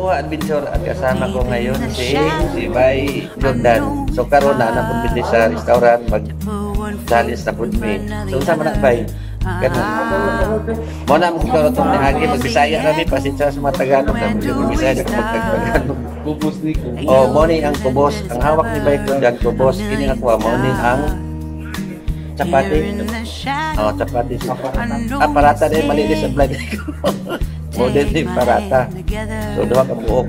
Duha Adventure at kasama ko ngayon si Bay Jordan. So karon na napunta sa restaurant mag-challenge na food me. So sama na Bay. Ganun. Muna mo karon tong nahagi magbisaya kami pasensya sa mga Tagalog na magbisaya ka magtagalog. Kubos ni ko. Oh, mo ni ang kubos. Ang hawak ni Bay Jordan kubos. Ini ako mo ni ang chapati. Oh, chapati. Parata din mali din sa vlog ko. Model din parata. So duha ka buok.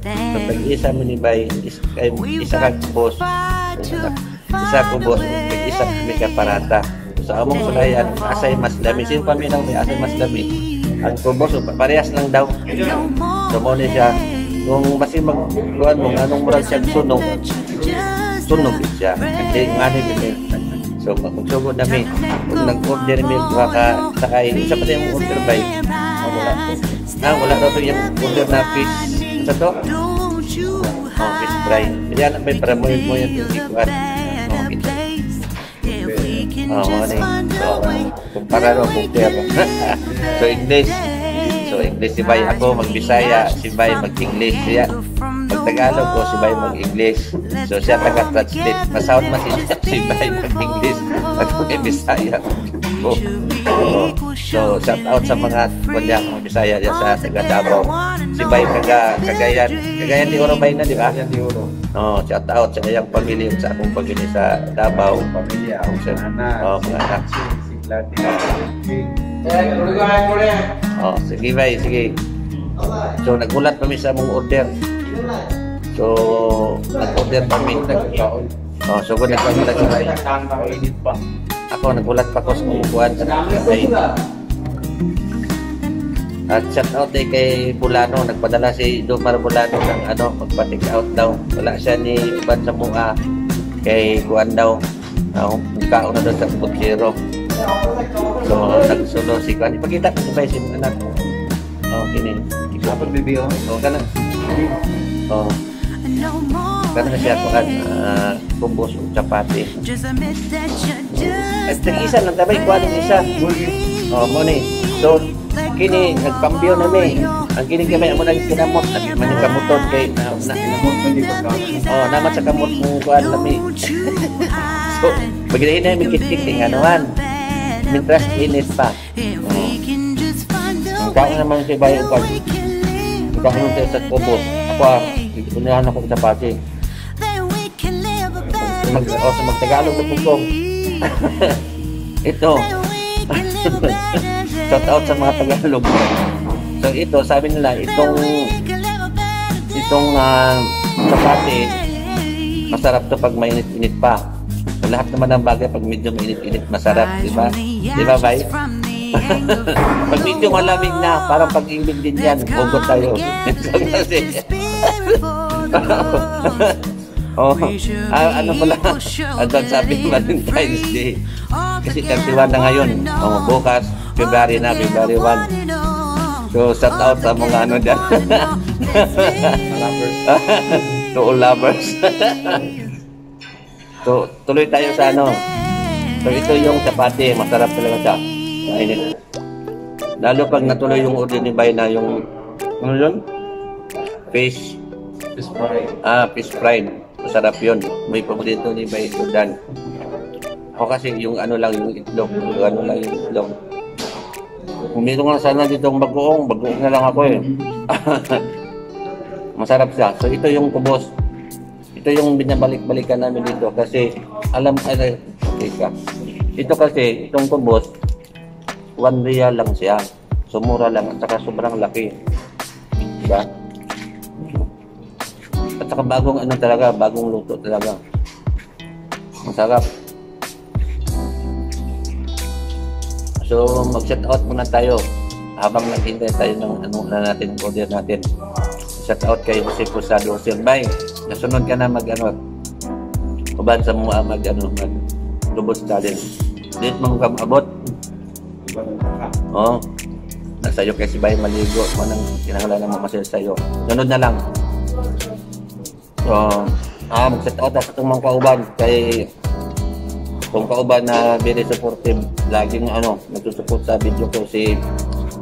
So pag-isa mo ni Bay, isa ka kubos. Isa kubos, isa kami ka parata. So among sulayan, asay mas dami. Sino pa minang may asay mas dami? Ang kubos, parehas lang daw. So mo ni siya. Kung basi magkuhan mo, anong murag siya sunog. Sunog siya. Kasi nga ni so, magsugod namin. Kung nag-order namin, baka sakay. Isa pa yung order ba yun? Wala daw ito yung order na fish. Sa to? Fish fry. Hindi anak ba para mo yung ikuan. Ano so, para rin order. So, English. So, English si Bay ako, mag-Bisaya. Si Bay mag-English. Siya. Pag-Tagalog ko, si Bay mag-English. So, siya taga-translate. Masahod mas si Bay mag-English. At mag-Bisaya. So, shout out sa mga kunyang Bisaya dyan sa taga-Davao. Si Bay Cagayan. Cagayan di Oro Bay na, di ba? Cagayan di Oro. Shout out sa iyang pamilya, sa akong pamilya sa Davao. Pamilya, mga anak. Mga anak. Si Vladimir. Sige Bay, sige. So, nagulat kami sa mong order. So, nag-order kami. So, kung nagpagulat sa Bay. Ako, nagulat pa ko sa kumukuhan sa Bay. At shout out kay Bulano. Nagpadala si Domar Bulano ng magpa-take out daw. Wala siya ni Iban sa Mua. Kay Kuan daw. Mukhaon na doon sa Butsiro. So, nagsulo si Kuan. Ipakita ko si Bay, si anak ko. Kini. Kapag bibiyo. Kana. Kana siya Kuan. Kumbos o chapati. At isa lang tabay, Kuan yung isa. Mo ni. So, kini, nagkambyo na mi. Ang kini kamay, amo nang kinamot. Nagmaning kamuton kay naman sa kamot mong Kuan na mi. So, pagdahin na yung kit-kiting, Mintras init pa. Ang naman si Bayan Kuan. Ang naman siya sa kubos. Ako, unahan ako sa pati. Sa magtagalog na pugkong. Ito. Shout out sa mga Tagalog. So ito, sabi nila, itong chapati, masarap to pag mainit-init pa. So, lahat naman ng bagay pag medyo mainit-init, masarap, di ba? Di ba, Bay? Pag medyo malamig na, parang pag-ibig din yan, hugot tayo. Ano pala, sabi Valentine's Day. Kasi 31 na ngayon. Bukas, February 1. So, shout out sa mga dyan. Lovers. To all lovers. So, tuloy tayo sa So, ito yung chapati. Masarap talaga siya. Mainit. Lalo pag natuloy yung order ni Bay na yung, ano yun? Fish fry. Fish fry. Masarap yun. May paborito ni Bay Jordan. O kasi yung yung itlog. Yung itlog. Kung dito nga sana ditong bagoong na lang ako eh. Masarap siya. So ito yung kubos. Ito yung binabalik-balikan namin dito kasi ito kasi, itong kubos 1 real lang siya. So mura lang at saka sobrang laki. Diba? At saka bagong bagong luto talaga. Masarap. So, mag-shout out muna tayo habang naghintay tayo ng natin, order natin. Shout out kay Jose Posado. Sir Bay, nasunod ka na ubad sa mga lubos challenge. Dito mga abot. Nagsayo kay si Bay maligo. Manang kinahanglan na mamasaya sa'yo. Sunod na lang. So, mag-shout out sa itong mga kauban kay kung kauban na very supportive, laging nagsusupport sa video ko si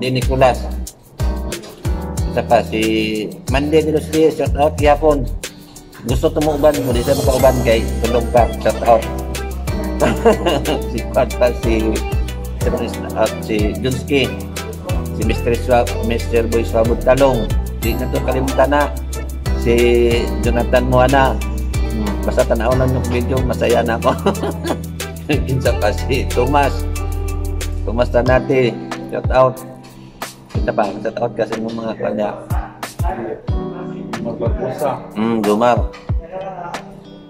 Di Nicolas. Saka si Monday de los Reyes, shout out yapon. Gusto tumuban mo, di sa makauban kay tulog ka, shout out. Si Kwanta, si Junski, si Mr. Boy Swabog Talong, di na to kalimutan na, si Jonathan Moana. Basta tanaw lang yung video, masaya na ako. Kinsa pa si Thomas Tanate, shout out. Kita pa, shout out kasi ng mga kanya. Magbabusa. Dumar.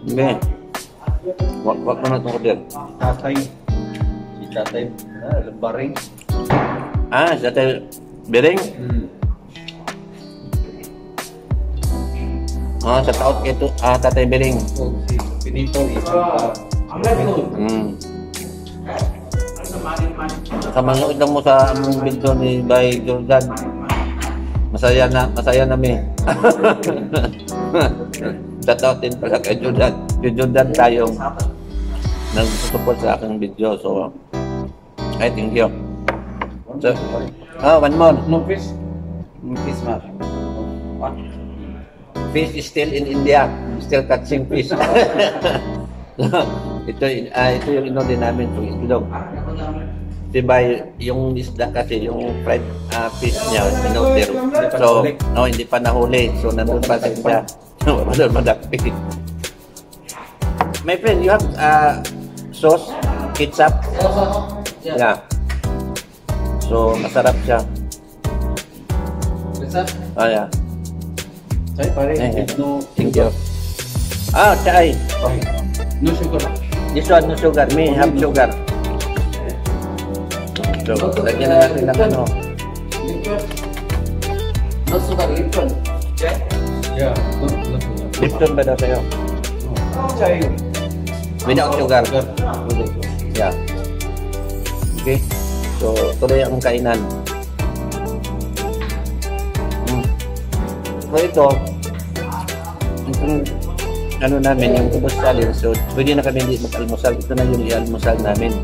Hindi. Wag mo na itong kudir. Tatay. Si tatay. Lambaring. Si Tatay Bering. Shout out kay Tatay Bering. Si Pinito. Sa manood lang mo sa video ni Bay Jordan. Masaya na mi. Shout out din pala kay Jordan. Kay Jordan tayong nag-support sa aking video. So, I thank you. So, one more. No fish? Fish, ma. Fish is still in India. Still catching fish. Ito yung inodin namin itong itlog. Diba yung isda kasi, yung fried fish niya, inodin. So, hindi pa nahuli. So, nandun pa sa India. Madal madakpit. My friend, you have sauce, ketchup? Yeah. So, masarap siya. Ketchup? Yeah. Chay, pare. No. Thank you. Chay. No sugar. This one, no sugar. Me have sugar. So, lagyan na natin ng ano. No sugar, Lipton. Yeah. No sugar. Lipton ba daw sa'yo? Chay. Without sugar. Yeah. Okay. So, tuloy ang kainan. So, ito, ano namin, yung kubos challenge. So, pwede na kami hindi mag-almusal. Ito na yung i-almusal namin.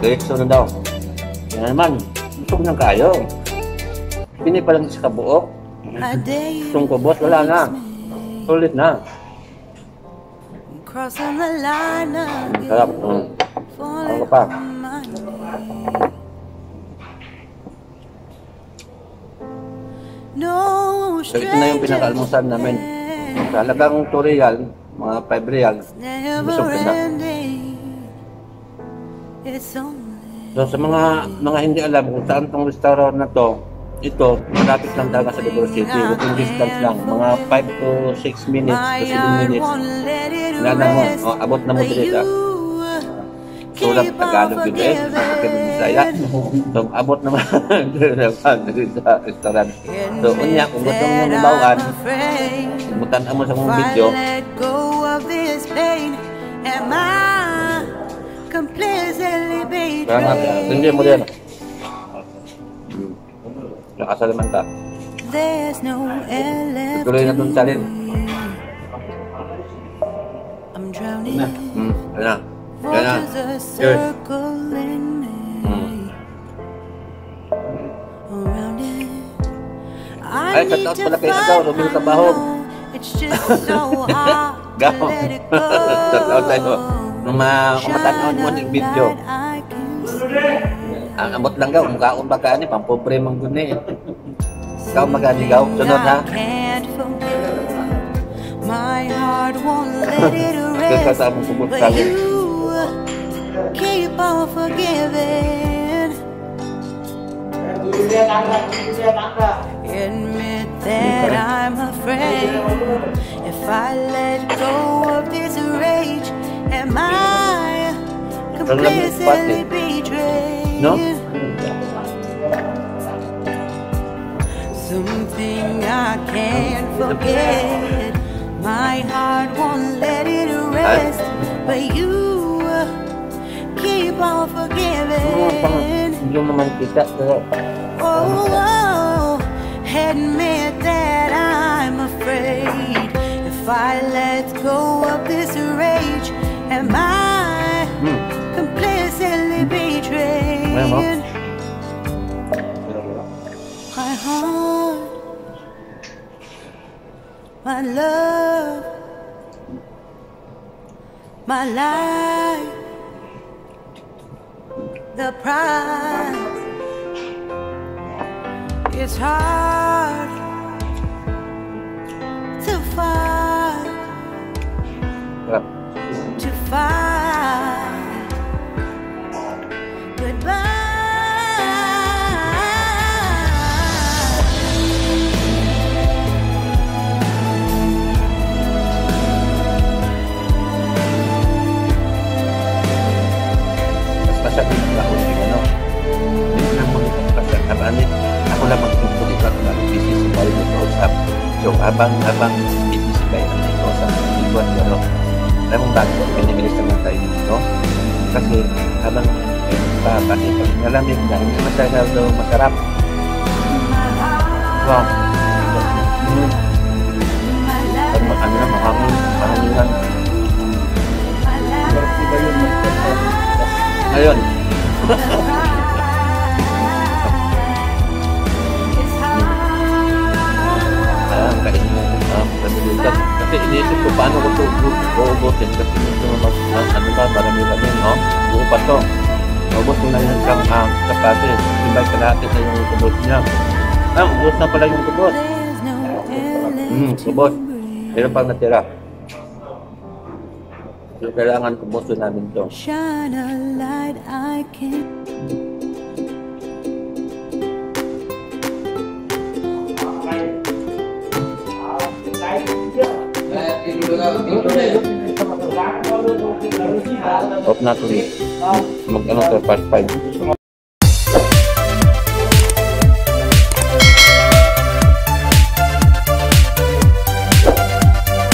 Diretso na daw. Yan naman, busog ng kayo. Pini pa lang sa kabuok. Itong kubos, wala na. Sulit na. Sarap. Ano pa? So, ito na yung pinaka-almusal namin. Talagang 2 real, mga 5 real. Busog ka na. So, sa mga hindi alam kung saan tong restaurant na to, ito, malapit lang talaga sa Libor City. Within distance lang. Mga 5 to 6 minutes to 7 minutes. Nana mo, abot na mo dito. Sulat Tagalog yun eh. Bisaya. So, abot naman sa restaurant. So, unya, kung gusto mo nang bawaan, imutan mo sa mong video. Salamat. Tingnan mo din. Nakasalaman ka. Tuloy na itong salin. Ano na? Yan na. Yun. Ay, kataot pala kayo na daw. Lumil ka bahog. Gaw. Kataot tayo. Nung kumatanaon mo ng video. Ang abot lang gaw. Kung kaon ba ka ni, pampobre mang guni. Gaw magani gaw. Sunod ha. Kaya sa among kubot salin. Keep on forgiving. Admit that I'm afraid. If I let go of this rage, am I completely betrayed? No? Something I can't forget. My heart won't let it rest, but you keep on forgiving. Hindi naman kita. Admit that I'm afraid. If I let go of this rage, am I completely betrayed? My my love, my life, the price. It's hard to find, Sarap. to find goodbye. Masarap yung kahon yung ano. Hindi ko lang magpapasal. Abanit, ako lang magpapasal. Ako lang busy si Bayo nag-usap. So, habang busy si Bayo nag-usap, iguan ko, ano, alam mong bago, pinibilis naman tayo dito. Kasi, habang pati pag nalamig na, hindi masyado masarap. Wow. Pag ano na, mahangin lang. Ayun. Kainin mo pamilitan. Kasi iniisip ko paano ko ito uubutin. Kasi ito ano ba, marami-rami, no? Buo pa ito. Ubus mo na yung isang kapate. Ibay kalahati na yung kubos niya. Ubus na pala yung kubos. Kubos. Meron pang natira. So, kailangan kubuso namin ito. Shine a light I can. Off natin. Mag-ano to, part 5.